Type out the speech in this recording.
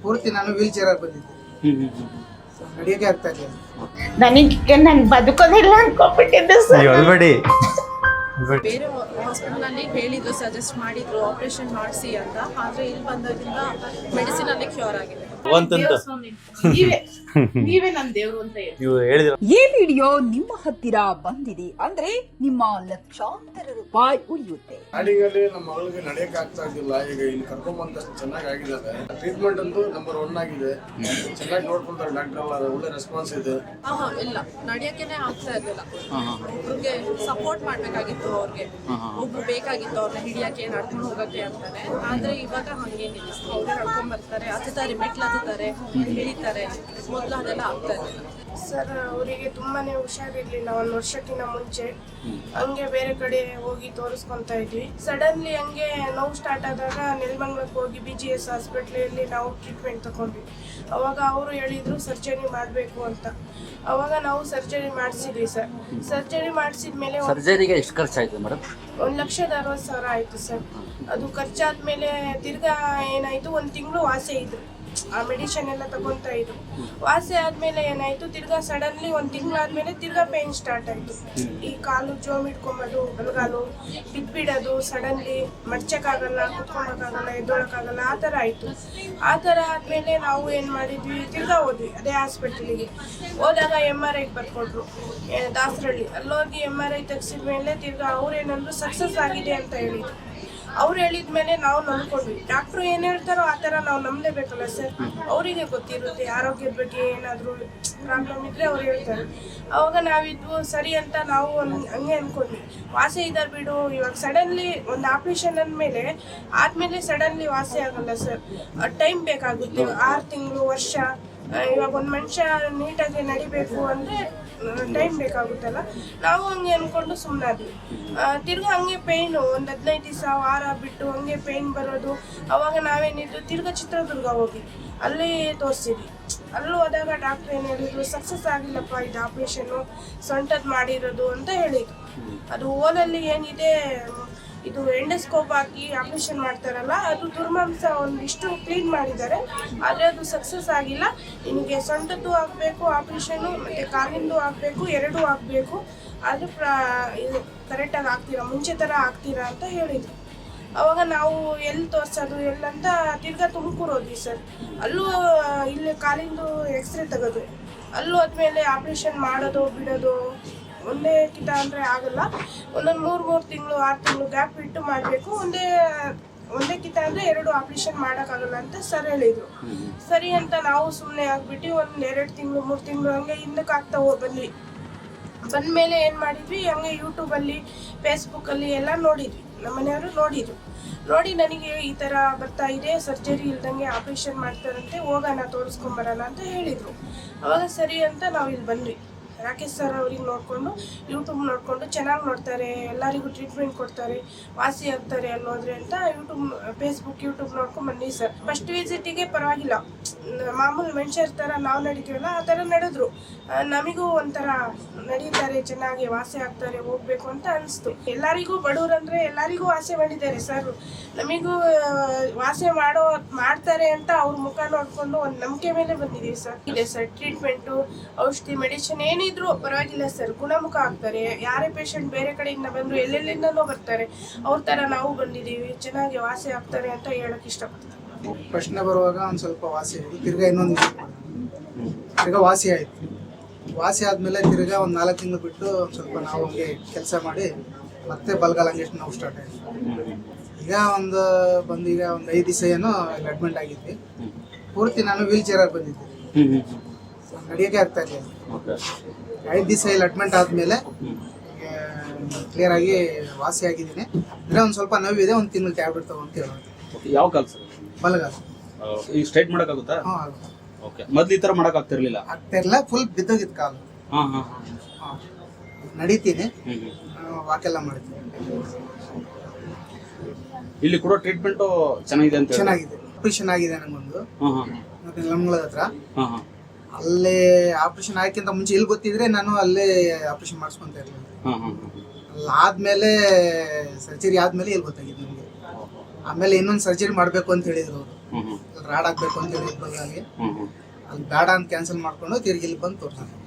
ಪೂರ್ತಿ ನಾನು ವೀಲ್ ಚೇರಲ್ಲಿ ಬಂದಿದ್ದೆ. ನಡೆಯೋಕೆ ಆಗ್ತಾ ಇರಲಿಲ್ಲ. ನನಗೆ ನಾನು ಬದುಕೋದಿಲ್ಲ ಅನ್ಕೊಂಡ್ಬಿಟ್ಟಿದ್ದೆ ಸರ್. ಬೇರೆ ಹಾಸ್ಪಿಟಲಲ್ಲಿ ಹೇಳಿದ್ರು, ಸಜೆಸ್ಟ್ ಮಾಡಿದ್ರು ಆಪರೇಷನ್ ಮಾಡಿಸಿ ಅಂತ. ಆದ್ರೆ ಇಲ್ಲಿ ಬಂದಾಗಿಂದ ಮೆಡಿಸಿನ್ ಅಲ್ಲೇ ಕ್ಯೂರ್ ಆಗಿದೆ. ನೀವೇ ನನ್ನ ದೇವ್ರು ಅಂತ ಈ ವಿಡಿಯೋ ನಿಮ್ಮ ಹತ್ತಿರ ಬಂದಿದೆ ಅಂದ್ರೆ ನಿಮ್ಮ ಲಕ್ಷಾಂತರ ರೂಪಾಯಿ ಉಳಿಯುತ್ತೆ. ಗಾಡಿಗಳಲ್ಲಿ ನಮ್ಮ ಮಗಳಿಗೆ ನಡೆಯಕ್ಕೆ ಆಗ್ತಾ ಇದ್ದಿಲ್ಲ. ಈಗ ಇಲ್ಲಿ ಕರ್ಕೊಂಡ್ ಚೆನ್ನಾಗಿ ಆಗಿದ್ದಾರೆ. ಟ್ರೀಟ್ಮೆಂಟ್ ಅಂತೂ ನಂಬರ್ 1 ಆಗಿದೆ. ಚೆನ್ನಾಗಿ ನೋಡ್ಕೊಂತಾರೆ ಡಾಕ್ಟರ್ ಎಲ್ಲ, ಒಳ್ಳೆ ರೆಸ್ಪಾನ್ಸ್ ಇದೆ. ಇಲ್ಲ ನಡೆಯಕ್ಕೇನೆ ಆಗ್ತಾ ಇರ್ಲಿಲ್ಲ. ಒಬ್ರಿಗೆ ಸಪೋರ್ಟ್ ಮಾಡ್ಬೇಕಾಗಿತ್ತು, ಅವ್ರಿಗೆ ಒಬ್ರು ಬೇಕಾಗಿತ್ತು ಅವ್ರನ್ನ ಹಿಡಿಯಕ್ಕೆ, ನಡ್ಕೊಂಡು ಹೋಗಕ್ಕೆ ಅಂತಾನೆ. ಆದ್ರೆ ಇವಾಗ ಹಂಗೇನಿಲ್ಲ, ಅವ್ರೇ ನಡ್ಕೊಂಡ್ ಬರ್ತಾರೆ, ಹತ್ತುತ್ತಾರೆ, ಮೆಟ್ಲು ಹತ್ತುತ್ತಾರೆ, ಇಳಿತಾರೆ. ಮೊದಲು ಅದೆಲ್ಲ ಆಗ್ತಾ ಇರಲಿಲ್ಲ. ಸರ್ ಅವರಿಗೆ ತುಂಬಾನೇ ಹುಷಾರಿರ್ಲಿಲ್ಲ 1 ವರ್ಷಕ್ಕಿಂತ ಮುಂಚೆ. ಹಂಗೆ ಬೇರೆ ಕಡೆ ಹೋಗಿ ತೋರಿಸ್ಕೊಂತಾ ಇದ್ವಿ. ಸಡನ್ಲಿ ಹಂಗೆ ನೋವು ಸ್ಟಾರ್ಟ್ ಆದಾಗ ನೆಲಮಂಗಲಕ್ಕೆ ಹೋಗಿ BGS ಹಾಸ್ಪಿಟ್ಲಲ್ಲಿ ನಾವು ಟ್ರೀಟ್ಮೆಂಟ್ ತಗೊಂಡ್ವಿ. ಅವಾಗ ಅವರು ಹೇಳಿದ್ರು ಸರ್ಜರಿ ಮಾಡಬೇಕು ಅಂತ. ಅವಾಗ ನಾವು ಸರ್ಜರಿ ಮಾಡಿಸಿದ್ವಿ ಸರ್. ಸರ್ಜರಿ ಮಾಡಿಸಿದ್ಮೇಲೆ ಸರ್ಜರಿಗೆ ಎಷ್ಟು ಖರ್ಚಾಯ್ತು ಮೇಡಮ್? 1,60,000 ಆಯಿತು ಸರ್. ಅದು ಖರ್ಚಾದ್ಮೇಲೆ ತಿರ್ಗಾ ಏನಾಯಿತು, 1 ತಿಂಗಳು ವಾಸಿ ಇದ್ರು. ಆ ಮೆಡಿಸಿನ್ ಎಲ್ಲ ತಗೊಂತಾ ಇದ್ರು. ವಾಸಿ ಆದ್ಮೇಲೆ ಏನಾಯ್ತು, ತಿರ್ಗಾ ಸಡನ್ಲಿ 1 ತಿಂಗಳಾದ್ಮೇಲೆ ತಿರ್ಗಾ ಪೇನ್ ಸ್ಟಾರ್ಟ್ ಆಯ್ತು. ಈ ಕಾಲು ಜೋಮ್ ಇಟ್ಕೊಂಬೋದು, ಬಲಗಾಲು ಬಿದ್ಬಿಡೋದು, ಸಡನ್ಲಿ ಮಡ್ಚಕ್ಕಾಗಲ್ಲ, ಕುತ್ಕೊಳಕ್ಕಾಗಲ್ಲ, ಎದ್ದೊಳಕ್ಕಾಗಲ್ಲ, ಆ ಥರ ಆಯ್ತು. ಆ ಥರ ಆದ್ಮೇಲೆ ನಾವು ಏನು ಮಾಡಿದ್ವಿ, ತಿರ್ಗಾ ಹೋದ್ವಿ ಅದೇ ಹಾಸ್ಪಿಟಲಿಗೆ. ಹೋದಾಗ MRI ಬರ್ಕೊಟ್ರು ದಾಸರಳ್ಳಿ. ಅಲ್ಲೋಗಿ MRI ತೆಗ್ಸಿದ್ಮೇಲೆ ತಿರ್ಗಾ ಅವ್ರೇನಂದ್ರು ಸಕ್ಸಸ್ ಆಗಿದೆ ಅಂತ ಹೇಳಿದ್ರು. ಅವ್ರು ಹೇಳಿದ್ಮೇಲೆ ನಾವು ನಂಬ್ಕೊಂಡ್ವಿ. ಡಾಕ್ಟ್ರು ಏನು ಹೇಳ್ತಾರೋ ಆ ಥರ ನಾವು ನಂಬಲೇಬೇಕಲ್ಲ ಸರ್. ಅವರಿಗೆ ಗೊತ್ತಿರುತ್ತೆ ಆರೋಗ್ಯದ ಬಗ್ಗೆ ಏನಾದರೂ ಪ್ರಾಬ್ಲಮ್ ಇದ್ದರೆ ಅವ್ರು ಹೇಳ್ತಾರೆ. ಅವಾಗ ನಾವಿದ್ವು ಸರಿ ಅಂತ ನಾವು ಹಂಗೆ ಅಂದ್ಕೊಂಡ್ವಿ. ವಾಸಿ ಇದ್ದಾರೆ ಬಿಡು, ಇವಾಗ ಸಡನ್ಲಿ ಒಂದು ಆಪ್ರೇಷನ್ ಅಂದಮೇಲೆ ಆದಮೇಲೆ ಸಡನ್ಲಿ ವಾಸಿ ಆಗಲ್ಲ ಸರ್. ಟೈಮ್ ಬೇಕಾಗುತ್ತೆ, 6 ತಿಂಗಳು, ವರ್ಷ. ಇವಾಗ ಒಂದು ಮನುಷ್ಯ ನೀಟಾಗಿ ನಡಿಬೇಕು ಅಂದರೆ ಟೈಮ್ ಬೇಕಾಗುತ್ತಲ್ಲ. ನಾವು ಹಂಗೆ ಅಂದ್ಕೊಂಡು ಸುಮ್ಮನಾದ್ವಿ. ತಿರ್ಗಿ ಹಂಗೆ ಪೇಯ್ನು ಒಂದು 15 ದಿವಸ, ವಾರ ಬಿಟ್ಟು ಹಂಗೆ ಪೇಯ್ನ್ ಬರೋದು. ಅವಾಗ ನಾವೇನಿದ್ದು ತಿರ್ಗಿ ಚಿತ್ರದುರ್ಗ ಹೋಗಿ ಅಲ್ಲಿ ತೋರಿಸಿದ್ವಿ. ಅಲ್ಲೂ ಹೋದಾಗ ಡಾಕ್ಟ್ರ್ ಏನು ಹೇಳಿದ್ರು, ಸಕ್ಸಸ್ ಆಗಿಲ್ಲಪ್ಪ ಇದು ಆಪ್ರೇಷನ್ನು, ಸೊಂಟದ್ದು ಮಾಡಿರೋದು ಅಂತ ಹೇಳಿದ್ರು. ಅದು ಓಲಲ್ಲಿ ಏನಿದೆ, ಇದು ಎಂಡೋಸ್ಕೋಪ್ ಹಾಕಿ ಆಪ್ರೇಷನ್ ಮಾಡ್ತಾರಲ್ಲ, ಅದು ದುರ್ಮಾಂಸ ಒಂದಿಷ್ಟು ಕ್ಲೀನ್ ಮಾಡಿದ್ದಾರೆ. ಆದರೆ ಅದು ಸಕ್ಸಸ್ ಆಗಿಲ್ಲ. ನಿನಗೆ ಸೊಂಟದ್ದು ಆಗಬೇಕು ಆಪ್ರೇಷನ್ನು, ಮತ್ತು ಕಾಲಿಂದು ಆಗಬೇಕು, 2 ಆಗಬೇಕು. ಅದು ಇದು ಕರೆಕ್ಟಾಗಿ ಆಗ್ತೀರಾ, ಮುಂಚೆ ಥರ ಆಗ್ತೀರಾ ಅಂತ ಹೇಳಿದರು. ಅವಾಗ ನಾವು ಎಲ್ಲಿ ತೋರಿಸೋದು ಎಲ್ಲಂತ ತಿರ್ಗಾ ತುಮಕೂರು ಹೋದ್ವಿ ಸರ್. ಅಲ್ಲೂ ಇಲ್ಲಿ ಕಾಲಿಂದು ಎಕ್ಸ್ರೇ ತೆಗೆದು ಅಲ್ಲೂ ಆದಮೇಲೆ ಆಪ್ರೇಷನ್ ಮಾಡೋದು ಬಿಡೋದು ಒಂದೇ ಕಿತ ಅಂದರೆ ಆಗಲ್ಲ. ಒಂದೊಂದು 3 ತಿಂಗಳು 6 ತಿಂಗಳು ಗ್ಯಾಪ್ ಬಿಟ್ಟು ಮಾಡಬೇಕು. ಒಂದೇ ಕಿತ ಅಂದರೆ 2 ಆಪ್ರೇಷನ್ ಮಾಡೋಕ್ಕಾಗಲ್ಲ ಅಂತ ಸರ್ ಹೇಳಿದರು. ಸರಿ ಅಂತ ನಾವು ಸುಮ್ಮನೆ ಆಗಿಬಿಟ್ಟು 1-2 ತಿಂಗಳು 3 ತಿಂಗಳು ಹಂಗೆ ಹಿಂದಕ್ಕೆ ಆಗ್ತಾ ಬಂದ್ವಿ. ಬಂದಮೇಲೆ ಏನು ಮಾಡಿದ್ವಿ, ಹಂಗೆ ಯೂಟ್ಯೂಬಲ್ಲಿ, ಫೇಸ್ಬುಕ್ಕಲ್ಲಿ ಎಲ್ಲ ನೋಡಿದ್ವಿ. ನಮ್ಮ ಮನೆಯವರು ನೋಡಿದ್ರು. ನೋಡಿ ನನಗೆ ಈ ಥರ ಬರ್ತಾ ಇದೆ, ಸರ್ಜರಿ ಇಲ್ದಂಗೆ ಆಪ್ರೇಷನ್ ಮಾಡ್ತಾರಂತೆ, ಹೋಗೋಣ ತೋರಿಸ್ಕೊಂಬರೋಣ ಅಂತ ಹೇಳಿದರು. ಅವಾಗ ಸರಿ ಅಂತ ನಾವು ಇಲ್ಲಿ ಬಂದ್ವಿ. ರಾಕೇಶ್ ಸರ್ ಅವ್ರಿಗೆ ನೋಡಿಕೊಂಡು, ಯೂಟ್ಯೂಬ್ ನೋಡಿಕೊಂಡು ಚೆನ್ನಾಗಿ ನೋಡ್ತಾರೆ, ಎಲ್ಲರಿಗೂ ಟ್ರೀಟ್ಮೆಂಟ್ ಕೊಡ್ತಾರೆ, ವಾಸಿ ಆಗ್ತಾರೆ ಅನ್ನೋದ್ರೆ ಅಂತ ಯೂಟ್ಯೂಬ್ ನೋಡ್ಕೊಂಡು ಬಂದ್ವಿ ಸರ್. ಫಸ್ಟ್ ವಿಸಿಟಿಗೆ ಪರವಾಗಿಲ್ಲ, ಮಾಮೂಲು ಮನುಷ್ಯರ ಥರ ನಾವು ನಡೀತೀವಲ್ಲ ಆ ಥರ ನಡೆದ್ರು. ನಮಗೂ ಒಂಥರ ನಡೀತಾರೆ, ಚೆನ್ನಾಗಿ ವಾಸಿ ಆಗ್ತಾರೆ, ಹೋಗ್ಬೇಕು ಅಂತ ಅನಿಸ್ತು. ಎಲ್ಲರಿಗೂ ಬಡವ್ರಂದರೆ ಎಲ್ಲರಿಗೂ ವಾಸಿ ಮಾಡಿದ್ದಾರೆ ಸರ್. ನಮಗೂ ವಾಸಿ ಮಾಡ್ತಾರೆ ಅಂತ ಅವ್ರ ಮುಖ ನೋಡಿಕೊಂಡು ಒಂದು ನಂಬಿಕೆ ಮೇಲೆ ಬಂದಿದ್ದೀವಿ ಸರ್. ಇದೆ ಸರ್ ಟ್ರೀಟ್ಮೆಂಟು, ಔಷಧಿ, ಮೆಡಿಸಿನ್ ಏನಿದ್ರು ಪರವಾಗಿಲ್ಲ ಸರ್, ಗುಣಮುಖ ಆಗ್ತಾರೆ. ಯಾರೇ ಪೇಷಂಟ್ ಬೇರೆ ಕಡೆಯಿಂದ ಬಂದರು, ಎಲ್ಲೆಲ್ಲಿಂದನೂ ಬರ್ತಾರೆ, ಅವ್ರ ಥರ ನಾವು ಬಂದಿದ್ದೀವಿ, ಚೆನ್ನಾಗಿ ವಾಸಿ ಆಗ್ತಾರೆ ಅಂತ ಹೇಳೋಕ್ಕೆ ಇಷ್ಟಪಡ್ತೀನಿ. ಪ್ರಶ್ನೆ ಬರುವಾಗ ಒಂದು ಸ್ವಲ್ಪ ವಾಸಿ ಆಯಿತು. ತಿರ್ಗಾ ಇನ್ನೊಂದು ತಿರ್ಗಾ ವಾಸಿ ಆಯಿತು. ವಾಸಿ ಆದಮೇಲೆ ತಿರ್ಗಾ ಒಂದು 4 ತಿಂಗಳು ಬಿಟ್ಟು ಒಂದು ಸ್ವಲ್ಪ ನಾವು ಹಂಗೆ ಕೆಲಸ ಮಾಡಿ ಮತ್ತೆ ಬಲ್ಗಾಲ ಹಂಗೆ ನೋವು ಸ್ಟಾರ್ಟ್ ಆಯಿತು. ಈಗ ಒಂದು 5 ದಿವಸ ಏನೋ ಅಡ್ಮಿಟ್ ಆಗಿದ್ವಿ. ಪೂರ್ತಿ ನಾನು ವೀಲ್ ಚೇರಲ್ಲಿ ಬಂದಿದ್ದೆ, ನಡೆಯೋಕೆ ಆಗ್ತಾ ಇರಲಿಲ್ಲ. 5 ದಿವಸ ಇಲ್ಲಿ ಅಡ್ಮಿಟ್ ಆದಮೇಲೆ ಕ್ಲಿಯರ್ ಆಗಿ ವಾಸಿ ಆಗಿದ್ದೀನಿ. ಅಂದರೆ ಒಂದು ಸ್ವಲ್ಪ ನೋವಿದೆ, 1 ತಿಂಗಳು ಟ್ಯಾಬ್ಲೆಟ್ ತಗೊಂತ ಹೇಳೋದು. ಯಾವ ಕಾಲ ಸರ್? ಬಲಗಾಲ. ಈಗ ಸ್ಟ್ರೈಟ್ ಮಾಡೋಕ್ಕಾಗುತ್ತಾ? ಹಾಂ ಆಗುತ್ತೆ. ಓಕೆ, ಮೊದಲು ಈ ಥರ ಮಾಡೋಕ್ಕಾಗ್ತಿರ್ಲಿಲ್ಲ? ಆಗ್ತಿರಲಿಲ್ಲ, ಫುಲ್ ಬಿದ್ದೋಗಿತ್ತು ಕಾಲು. ನಡೀತೀನಿ, ವಾಕೆಲ್ಲ ಮಾಡ್ತೀನಿ. ಇಲ್ಲಿ ಕೂಡ ಟ್ರೀಟ್ಮೆಂಟು ಚೆನ್ನಾಗಿದೆ ಅಂತ? ಚೆನ್ನಾಗಿದೆ. ಆಪ್ರೇಷನ್ ಆಗಿದೆ ನನಗೊಂದು, ಮತ್ತೆ ನೆಲಮಂಗಲದ ಹತ್ರ. ಅಲ್ಲೇ ಆಪ್ರೇಷನ್ ಆಗಕ್ಕಿಂತ ಮುಂಚೆ ಇಲ್ಲಿ ಗೊತ್ತಿದ್ರೆ ನಾನು ಅಲ್ಲೇ ಆಪ್ರೇಷನ್ ಮಾಡಿಸ್ಕೊಂತ ಇರಲಿಲ್ಲ. ಆದ್ಮೇಲೆ ಸರ್ಜರಿ ಆದ್ಮೇಲೆ ಇಲ್ಲಿ ಗೊತ್ತಾಗಿದೆ ನನಗೆ. ಆಮೇಲೆ ಇನ್ನೊಂದು ಸರ್ಜರಿ ಮಾಡಬೇಕು ಅಂತ ಹೇಳಿದ್ರು ಅವರು, ಹ್ಮ್ ಹ್ಮ್ ರಾಡ್ ಹಾಕ್ಬೇಕು ಅಂತ ಹೇಳಿದ್ರು ಬಲ್ಗಾಲಿಗೆ. ಹ್ಮ್ ಹ್ಮ್ ಅಲ್ಲಿ ಬೇಡ ಅಂತ ಕ್ಯಾನ್ಸಲ್ ಮಾಡ್ಕೊಂಡು ತಿರ್ಗಿ ಇಲ್ಲಿ ಬಂದು ತೋರಿಸಿದ್ರು.